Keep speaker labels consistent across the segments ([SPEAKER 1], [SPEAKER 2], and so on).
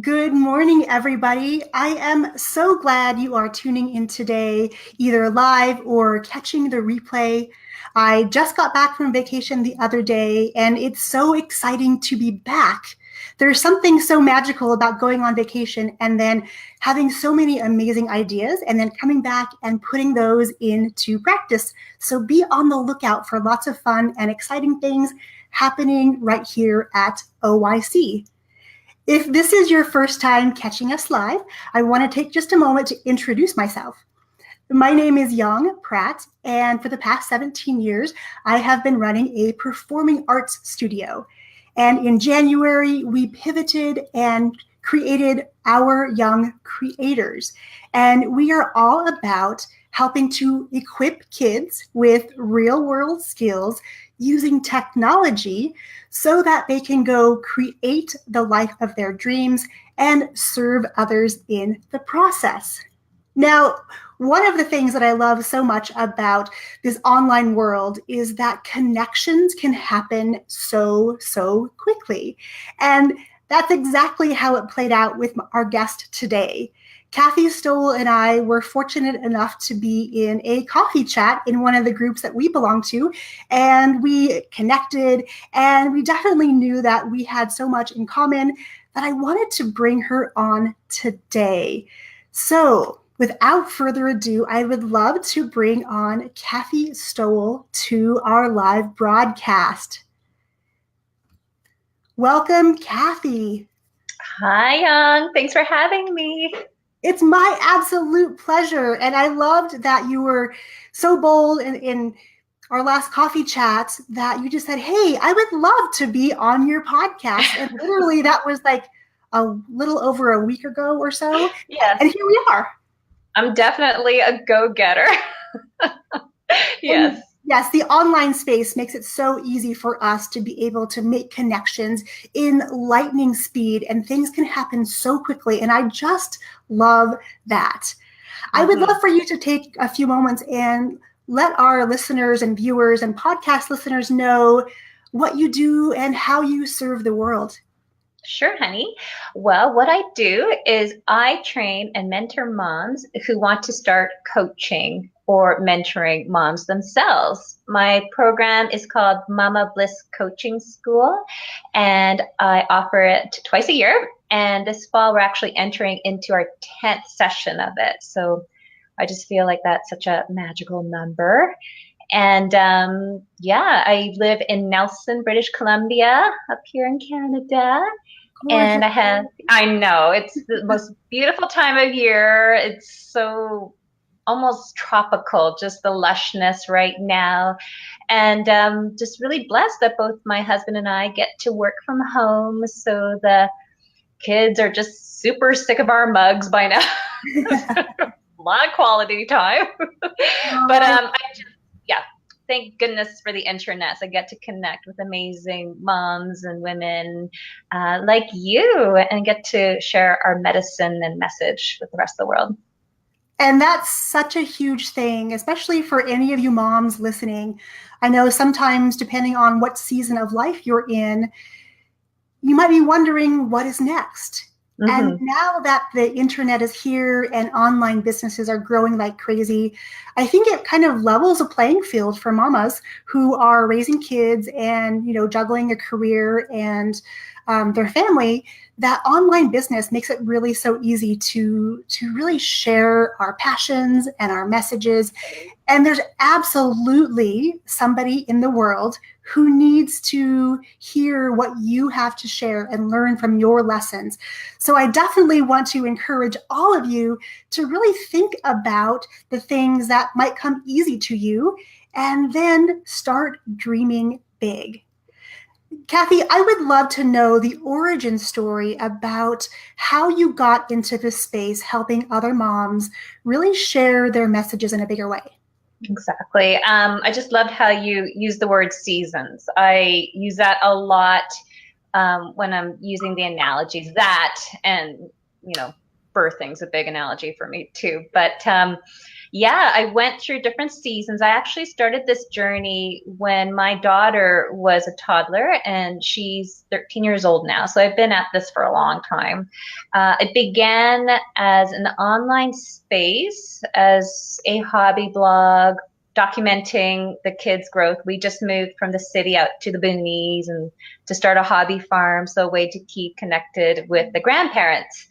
[SPEAKER 1] Good morning, everybody. I am so glad you are tuning in today, either live or catching the replay. I just got back from vacation the other day, and it's so exciting to be back. There's something so magical about going on vacation and then having so many amazing ideas and then coming back and putting those into practice. So be on the lookout for lots of fun and exciting things happening right here at OYC. If this is your first time catching us live, I want to take just a moment to introduce myself. My name is Yong, Pratt, and for the past 17 years, I have been running a performing arts studio. And in January, we pivoted and created our Young Creators. And we are all about helping to equip kids with real world skills using technology so that they can go create the life of their dreams and serve others in the process. Now, one of the things that I love so much about this online world is that connections can happen so quickly. And that's exactly how it played out with our guest today. Kathy Stowell and I were fortunate enough to be in a coffee chat in one of the groups that we belong to, and we connected, and we definitely knew that we had so much in common that I wanted to bring her on today. So, without further ado, I would love to bring on Kathy Stowell to our live broadcast. Welcome, Kathy.
[SPEAKER 2] Hi, Yong. Thanks for having me.
[SPEAKER 1] It's my absolute pleasure. And I loved that you were so bold in our last coffee chat that you just said, hey, I would love to be on your podcast. And literally that was like a little over a week ago or so.
[SPEAKER 2] Yes.
[SPEAKER 1] And here we are.
[SPEAKER 2] I'm definitely a go-getter. Yes.
[SPEAKER 1] And yes, the online space makes it so easy for us to be able to make connections in lightning speed, and things can happen so quickly. And I just love that. I would love for you to take a few moments and let our listeners and viewers and podcast listeners know what you do and how you serve the world.
[SPEAKER 2] Sure, honey. Well, what I do is I train and mentor moms who want to start coaching or mentoring moms themselves. My program is called Mama Bliss Coaching School, and I offer it twice a year. And this fall, we're actually entering into our 10th session of it. So I just feel like that's such a magical number. And yeah, I live in Nelson, British Columbia, up here in Canada. And I know, it's the most beautiful time of year. It's so almost tropical, just the lushness right now. And just really blessed that both my husband and I get to work from home. So the kids are just super sick of our mugs by now. A lot of quality time. But thank goodness for the internet. So I get to connect with amazing moms and women like you and get to share our medicine and message with the rest of the world.
[SPEAKER 1] And that's such a huge thing, especially for any of you moms listening. I know sometimes, depending on what season of life you're in, you might be wondering what is next. And now that the internet is here and online businesses are growing like crazy, I think it kind of levels a playing field for mamas who are raising kids and, juggling a career and their family. That online business makes it really so easy to really share our passions and our messages. And there's absolutely somebody in the world who needs to hear what you have to share and learn from your lessons. So I definitely want to encourage all of you to really think about the things that might come easy to you and then start dreaming big. Kathy, I would love to know the origin story about how you got into this space, helping other moms really share their messages in a bigger way.
[SPEAKER 2] Exactly. I just loved how you use the word seasons. I use that a lot when I'm using the analogies. That and, birthing's a big analogy for me too. But Yeah, I went through different seasons. I actually started this journey when my daughter was a toddler, and she's 13 years old now. So I've been at this for a long time. It began as an online space, as a hobby blog, documenting the kids' growth. We just moved from the city out to the boonies and to start a hobby farm, so a way to keep connected with the grandparents.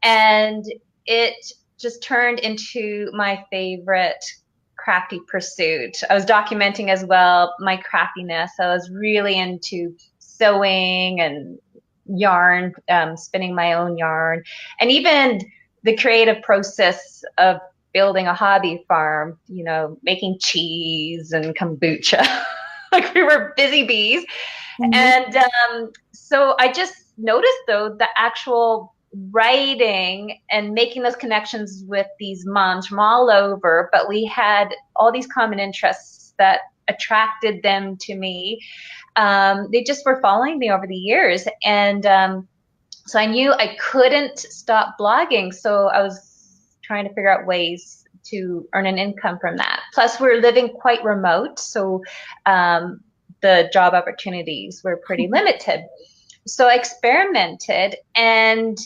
[SPEAKER 2] And it just turned into my favorite crafty pursuit. I was documenting as well my craftiness. I was really into sewing and yarn, spinning my own yarn, and even the creative process of building a hobby farm, making cheese and kombucha. Like we were busy bees.
[SPEAKER 1] Mhm.
[SPEAKER 2] And so I just noticed, though, the actual writing and making those connections with these moms from all over, but we had all these common interests that attracted them to me. They just were following me over the years. And so I knew I couldn't stop blogging. So I was trying to figure out ways to earn an income from that. Plus, we're living quite remote. So the job opportunities were pretty limited. So I experimented, and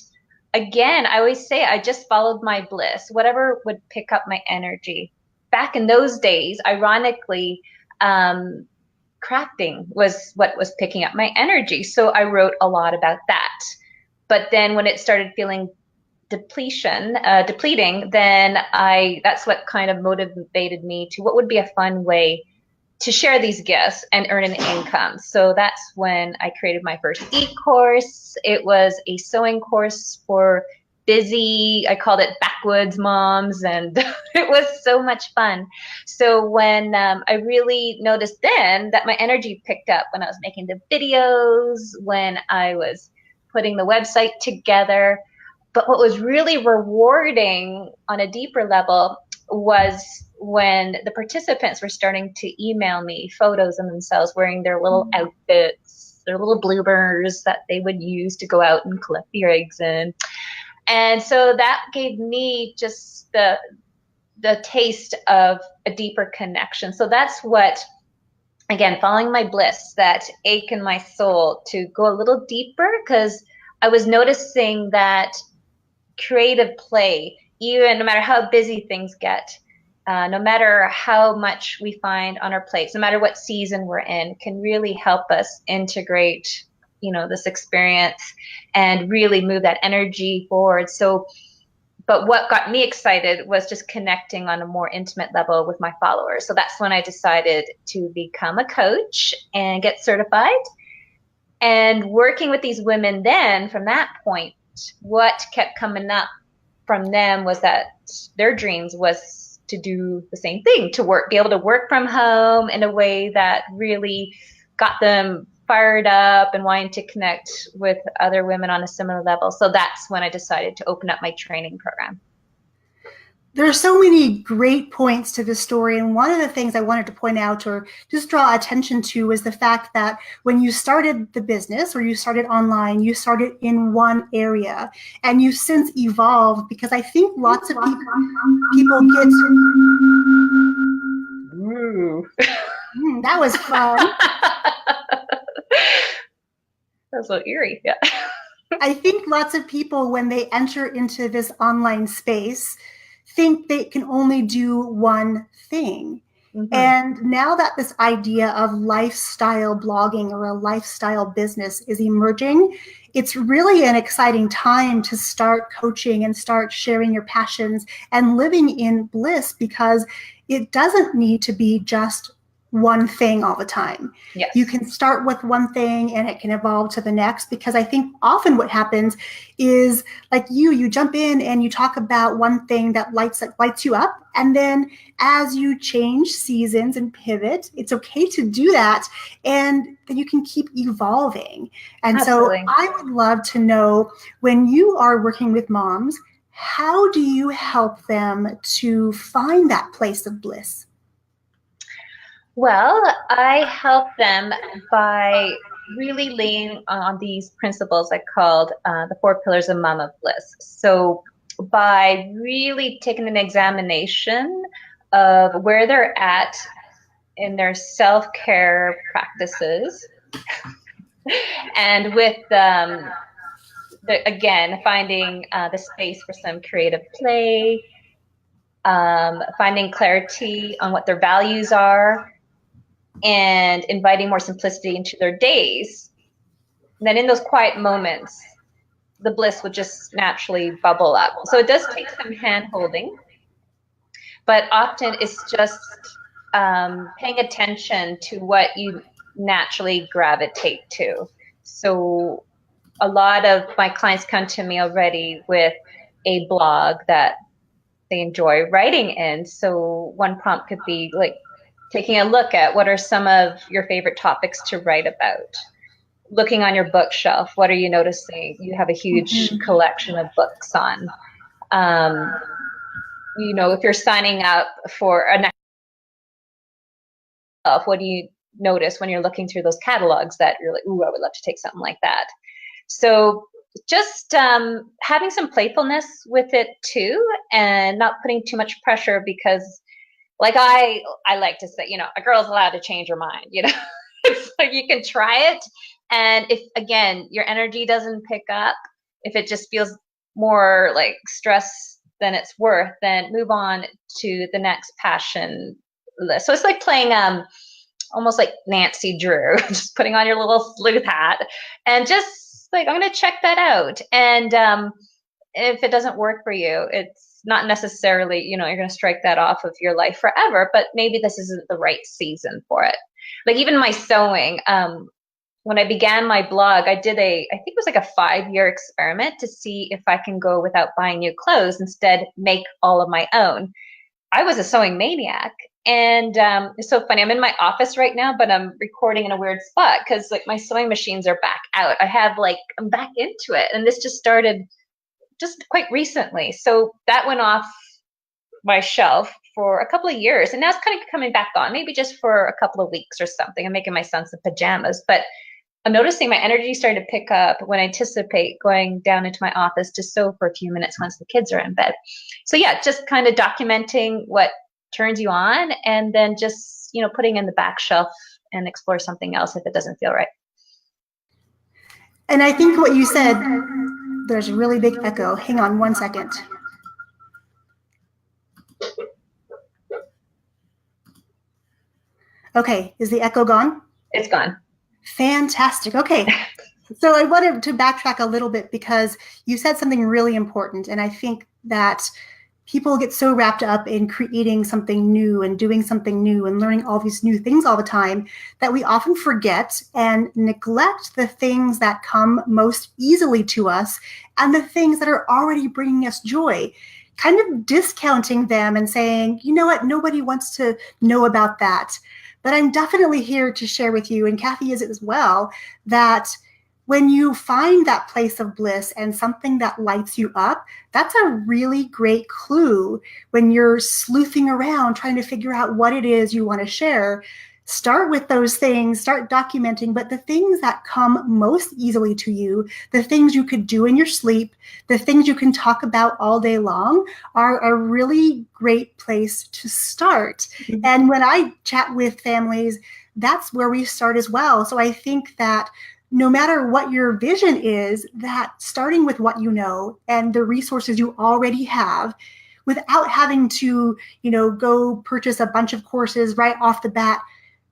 [SPEAKER 2] again, I always say I just followed my bliss, whatever would pick up my energy. Back in those days, ironically, crafting was what was picking up my energy. So I wrote a lot about that. But then when it started feeling depleting, then that's what kind of motivated me to what would be a fun way to share these gifts and earn an income. So that's when I created my first e-course. It was a sewing course for busy, I called it backwoods moms, and it was so much fun. So when I really noticed then that my energy picked up when I was making the videos, when I was putting the website together. But what was really rewarding on a deeper level was when the participants were starting to email me photos of themselves wearing their little outfits, their little bloomers that they would use to go out and collect the eggs in. And so that gave me just the taste of a deeper connection. So that's what, again, following my bliss, that ache in my soul to go a little deeper, because I was noticing that creative play, even no matter how busy things get, no matter how much we find on our plates, no matter what season we're in, can really help us integrate, this experience and really move that energy forward. So, but what got me excited was just connecting on a more intimate level with my followers. So that's when I decided to become a coach and get certified. And working with these women then, from that point, what kept coming up from them was that their dreams was to do the same thing, to be able to work from home in a way that really got them fired up and wanting to connect with other women on a similar level. So that's when I decided to open up my training program.
[SPEAKER 1] There are so many great points to this story. And one of the things I wanted to point out or just draw attention to was the fact that when you started the business or you started online, you started in one area and you've since evolved, because I think lots of people get.
[SPEAKER 2] Ooh.
[SPEAKER 1] That was fun.
[SPEAKER 2] That was a little eerie. Yeah.
[SPEAKER 1] I think lots of people, when they enter into this online space, think they can only do one thing. Mm-hmm. And now that this idea of lifestyle blogging or a lifestyle business is emerging, it's really an exciting time to start coaching and start sharing your passions and living in bliss, because it doesn't need to be just one thing all the time.
[SPEAKER 2] Yes.
[SPEAKER 1] You can start with one thing and it can evolve to the next, because I think often what happens is, like you jump in and you talk about one thing that lights you up, and then as you change seasons and pivot, it's okay to do that, and then you can keep evolving. And
[SPEAKER 2] Absolutely.
[SPEAKER 1] So I would love to know, when you are working with moms, how do you help them to find that place of bliss?
[SPEAKER 2] Well, I help them by really laying on these principles I called the 4 pillars of Mama Bliss. So by really taking an examination of where they're at in their self-care practices, and with again, finding the space for some creative play, finding clarity on what their values are, and inviting more simplicity into their days. And then in those quiet moments, the bliss would just naturally bubble up. So it does take some hand-holding, but often it's just paying attention to what you naturally gravitate to. So a lot of my clients come to me already with a blog that they enjoy writing in. So one prompt could be like taking a look at what are some of your favorite topics to write about. Looking on your bookshelf, what are you noticing? You have a huge collection of books on. You know, if you're signing up for a next, what do you notice when you're looking through those catalogs that you're like, ooh, I would love to take something like that. So just having some playfulness with it too, and not putting too much pressure, because like I like to say, you know, a girl's allowed to change her mind, you know. It's like you can try it, and if again your energy doesn't pick up, if it just feels more like stress than it's worth, then move on to the next passion list. So it's like playing almost like Nancy Drew, just putting on your little sleuth hat and just like, I'm going to check that out. And if it doesn't work for you, it's not necessarily, you know, you're going to strike that off of your life forever, but maybe this isn't the right season for it. Like even my sewing, when I began my blog, I did I think it was like a 5-year experiment to see if I can go without buying new clothes, instead make all of my own. I was a sewing maniac. And it's so funny. I'm in my office right now, but I'm recording in a weird spot because like my sewing machines are back out. I'm back into it. And this just started just quite recently. So that went off my shelf for a couple of years. And now it's kind of coming back on, maybe just for a couple of weeks or something. I'm making my son some pajamas. But I'm noticing my energy starting to pick up when I anticipate going down into my office to sew for a few minutes once the kids are in bed. So yeah, just kind of documenting what turns you on, and then just, you know, putting in the back shelf and explore something else if it doesn't feel right.
[SPEAKER 1] And I think what you said, there's a really big echo. Hang on one second. Okay, is the echo gone?
[SPEAKER 2] It's gone.
[SPEAKER 1] Fantastic. Okay. So I wanted to backtrack a little bit because you said something really important. And I think that people get so wrapped up in creating something new and doing something new and learning all these new things all the time that we often forget and neglect the things that come most easily to us and the things that are already bringing us joy, kind of discounting them and saying, you know what, nobody wants to know about that. But I'm definitely here to share with you, and Kathy is as well, that when you find that place of bliss and something that lights you up, that's a really great clue when you're sleuthing around trying to figure out what it is you want to share. Start with those things, start documenting, but the things that come most easily to you, the things you could do in your sleep, the things you can talk about all day long are a really great place to start. Mm-hmm. And when I chat with families, that's where we start as well. So I think that no matter what your vision is, that starting with what you know and the resources you already have, without having to, you know, go purchase a bunch of courses right off the bat,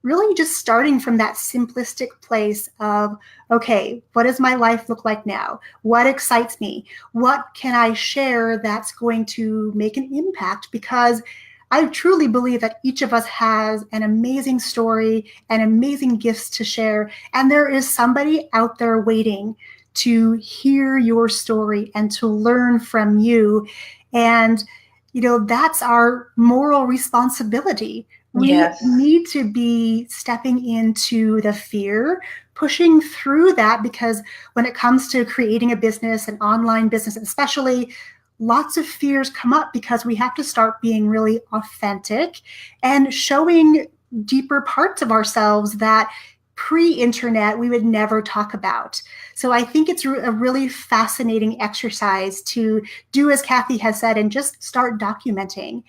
[SPEAKER 1] really just starting from that simplistic place of, okay, what does my life look like now? What excites me? What can I share that's going to make an impact? Because I truly believe that each of us has an amazing story and amazing gifts to share. And there is somebody out there waiting to hear your story and to learn from you. And, you know, that's our moral responsibility. We
[SPEAKER 2] Yes.
[SPEAKER 1] need to be stepping into the fear, pushing through that, because when it comes to creating a business, an online business especially, lots of fears come up because we have to start being really authentic and showing deeper parts of ourselves that pre-internet we would never talk about. So I think it's a really fascinating exercise to do as Kathy has said and just start documenting.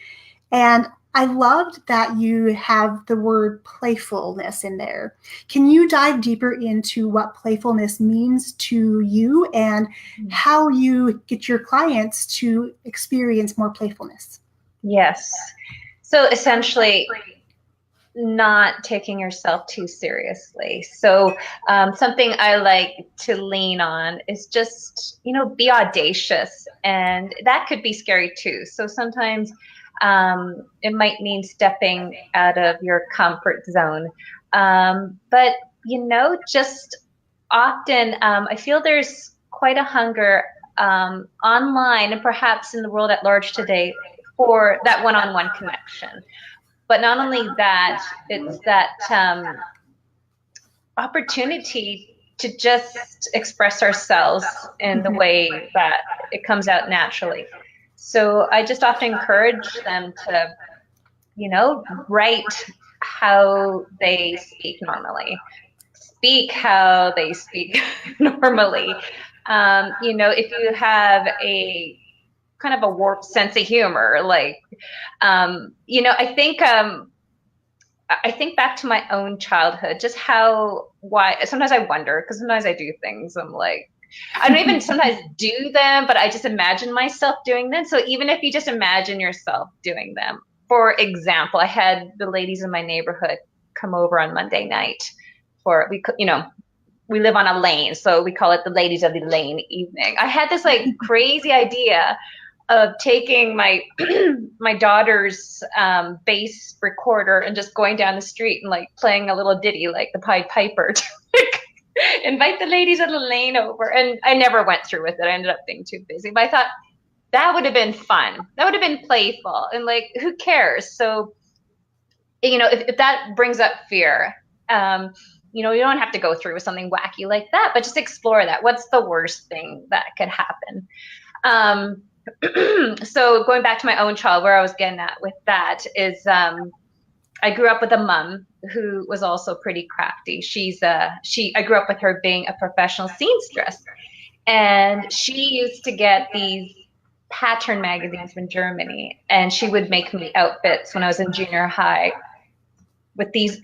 [SPEAKER 1] And I loved that you have the word playfulness in there. Can you dive deeper into what playfulness means to you and how you get your clients to experience more playfulness?
[SPEAKER 2] Yes. So essentially, not taking yourself too seriously. So something I like to lean on is just, be audacious. And that could be scary too. So sometimes it might mean stepping out of your comfort zone. But, just often I feel there's quite a hunger online and perhaps in the world at large today for that one-on-one connection. But not only that, it's that opportunity to just express ourselves in the way that it comes out naturally. So I just often encourage them to, write how they speak normally, speak how they speak normally. If you have a kind of a warped sense of humor, like, I think back to my own childhood, just why sometimes I wonder, because sometimes I do things, I'm like, I don't even sometimes do them, but I just imagine myself doing them. So even if you just imagine yourself doing them, for example, I had the ladies in my neighborhood come over on Monday night we live on a lane, so we call it the ladies of the lane evening. I had this like crazy idea of taking my my daughter's bass recorder and just going down the street and like playing a little ditty like the Pied Piper to invite the ladies of the lane over. And I never went through with it. I ended up being too busy. But I thought that would have been fun. That would have been playful. And like, who cares? So, if that brings up fear, you don't have to go through with something wacky like that, but just explore that. What's the worst thing that could happen? So going back to my own child, where I was getting at with that is I grew up with a mom who was also pretty crafty. I grew up with her being a professional seamstress, and she used to get these pattern magazines from Germany, and she would make me outfits when I was in junior high with these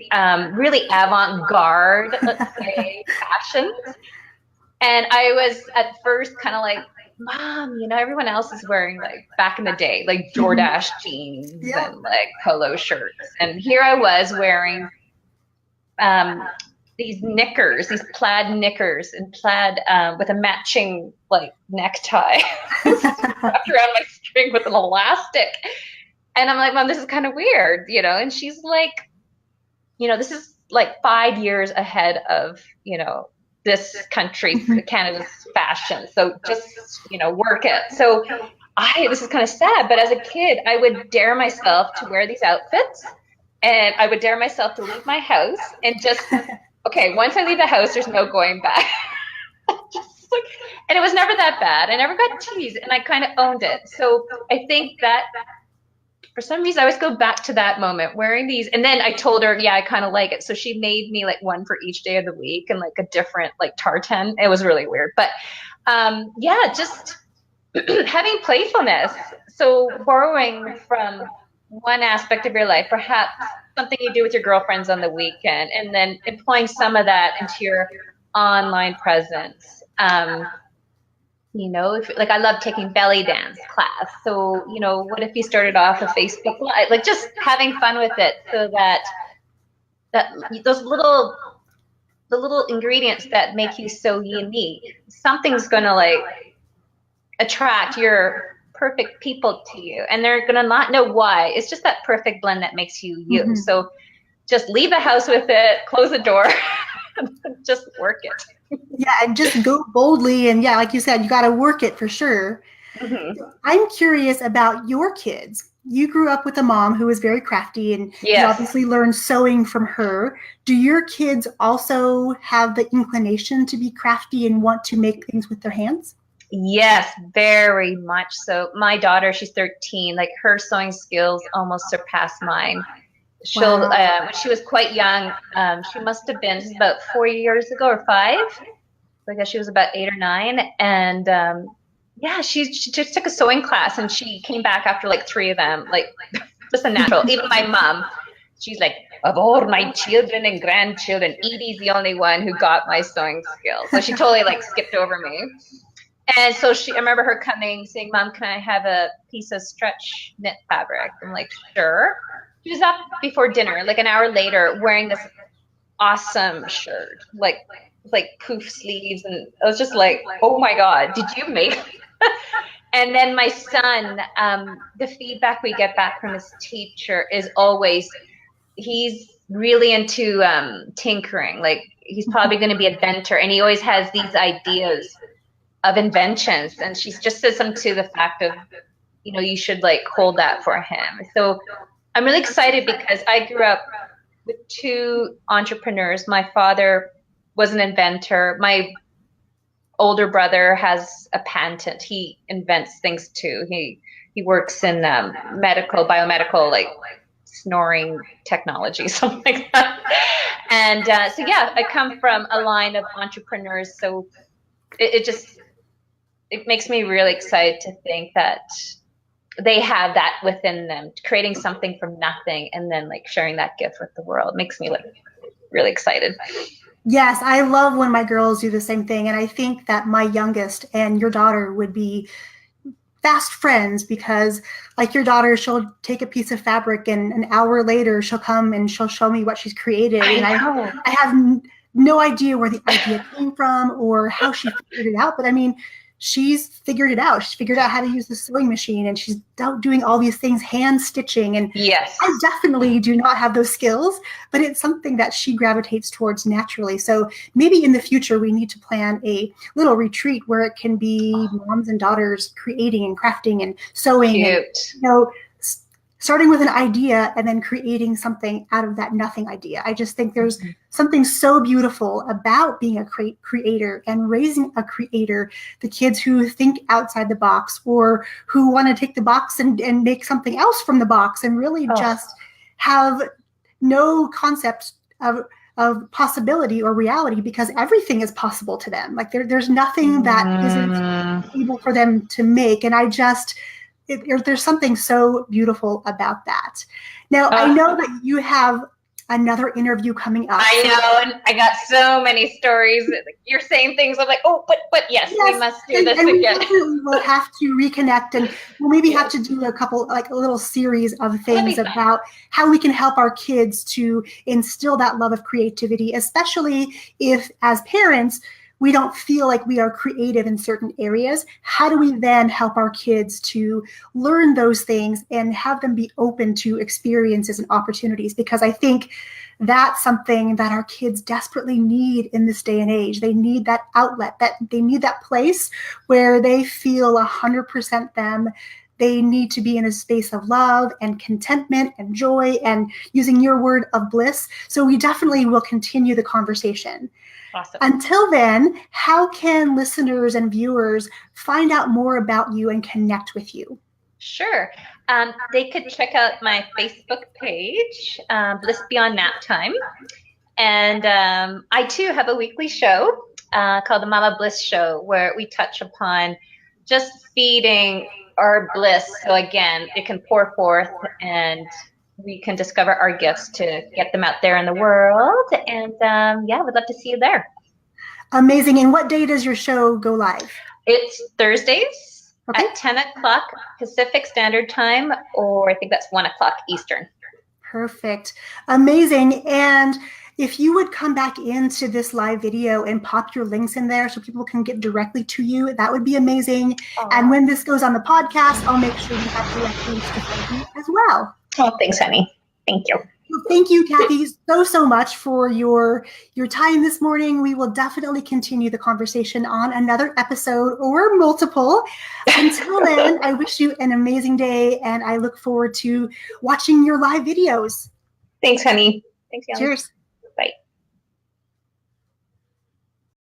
[SPEAKER 2] really avant-garde, let's say, fashions. And I was at first kind of like, Mom, everyone else is wearing like back in the day, like Jordache jeans and like polo shirts. And here I was wearing these knickers, these plaid knickers and plaid with a matching like necktie wrapped around my string with an elastic. And I'm like, Mom, this is kind of weird, And she's like, this is like 5 years ahead of, this country, Canada's fashion. So just, work it. So this is kind of sad, but as a kid, I would dare myself to wear these outfits, and I would dare myself to leave my house and just, okay, once I leave the house, there's no going back. And it was never that bad. I never got teased, and I kind of owned it. So I think that for some reason, I always go back to that moment wearing these. And then I told her, yeah, I kind of like it. So she made me like one for each day of the week and like a different like tartan. It was really weird. But just having playfulness. So borrowing from one aspect of your life, perhaps something you do with your girlfriends on the weekend, and then employing some of that into your online presence. Like I love taking belly dance class. So, what if you started off a Facebook Live, like just having fun with it, so that the little ingredients that make you so unique, something's going to like attract your perfect people to you, and they're going to not know why. It's just that perfect blend that makes you you. Mm-hmm. So just leave the house with it, close the door, just work it.
[SPEAKER 1] Yeah, and just go boldly. And yeah, like you said, you got to work it for sure. Mm-hmm. I'm curious about your kids. You grew up with a mom who was very crafty, and yes, you obviously learned sewing from her. Do your kids also have the inclination to be crafty and want to make things with their hands?
[SPEAKER 2] Yes, very much so. My daughter, she's 13, like her sewing skills almost surpass mine. She'll when she was quite young, she must have been, this is about 4 years ago or 5. I guess she was about 8 or 9, and yeah, she just took a sewing class, and she came back after like 3 of them, like just a natural. Even my mom, she's like, of all my children and grandchildren, Edie's the only one who got my sewing skills. So she totally like skipped over me. And so I remember her coming saying, Mom, can I have a piece of stretch knit fabric? I'm like, sure. She was up before dinner, like an hour later, wearing this awesome shirt, like poof sleeves. And I was just like, oh my God, did you make it? And then my son, the feedback we get back from his teacher is always, he's really into tinkering. Like he's probably going to be an inventor, and he always has these ideas of inventions. And she just says something to the fact of, you should like hold that for him. So I'm really excited because I grew up with 2 entrepreneurs. My father was an inventor. My older brother has a patent. He invents things too. He works in biomedical, like snoring technology, something like that. And so yeah, I come from a line of entrepreneurs. So it makes me really excited to think that they have that within them, creating something from nothing and then like sharing that gift with the world. Makes me like really excited.
[SPEAKER 1] Yes, I love when my girls do the same thing. And I think that my youngest and your daughter would be fast friends, because like your daughter, she'll take a piece of fabric and an hour later she'll come and she'll show me what she's created. I have no idea where the idea came from or how she figured it out. But I mean, she's figured it out. She's figured out how to use the sewing machine, and she's doing all these things, hand stitching. And
[SPEAKER 2] yes,
[SPEAKER 1] I definitely do not have those skills, but it's something that she gravitates towards naturally. So maybe in the future, we need to plan a little retreat where it can be moms and daughters creating and crafting and sewing.
[SPEAKER 2] Cute.
[SPEAKER 1] And, starting with an idea and then creating something out of that nothing idea. I just think there's something so beautiful about being a creator and raising a creator, the kids who think outside the box or who want to take the box and make something else from the box and really just have no concept of possibility or reality, because everything is possible to them. Like there's nothing that isn't able for them to make. And there's something so beautiful about that. Now, I know that you have another interview coming up.
[SPEAKER 2] I know, and I got so many stories. You're saying things, I'm like, oh, but yes, we must do this again.
[SPEAKER 1] We'll have to reconnect, and we'll maybe have to do a little series of things about how we can help our kids to instill that love of creativity, especially if, as parents, we don't feel like we are creative in certain areas. How do we then help our kids to learn those things and have them be open to experiences and opportunities? Because I think that's something that our kids desperately need in this day and age. They need that outlet, that they need that place where they feel 100% them. They need to be in a space of love and contentment and joy, and using your word of bliss. So we definitely will continue the conversation.
[SPEAKER 2] Awesome.
[SPEAKER 1] Until then, how can listeners and viewers find out more about you and connect with you?
[SPEAKER 2] Sure. They could check out my Facebook page, Bliss Beyond Nap Time. And I, too, have a weekly show called the Mama Bliss Show, where we touch upon just feeding our bliss. So, again, it can pour forth and we can discover our gifts to get them out there in the world. And we'd love to see you there.
[SPEAKER 1] Amazing. And what day does your show go live?
[SPEAKER 2] It's Thursdays at 10 o'clock Pacific Standard Time, or I think that's 1 o'clock Eastern.
[SPEAKER 1] Perfect. Amazing. And if you would come back into this live video and pop your links in there so people can get directly to you, that would be amazing. Aww. And when this goes on the podcast, I'll make sure you have direct links to find you as well.
[SPEAKER 2] Oh, thanks, honey. Thank you.
[SPEAKER 1] Well, thank you, Kathy, so much for your time this morning. We will definitely continue the conversation on another episode or multiple. Until then, I wish you an amazing day, and I look forward to watching your live videos.
[SPEAKER 2] Thanks, honey. Thanks, Yong.
[SPEAKER 1] Cheers.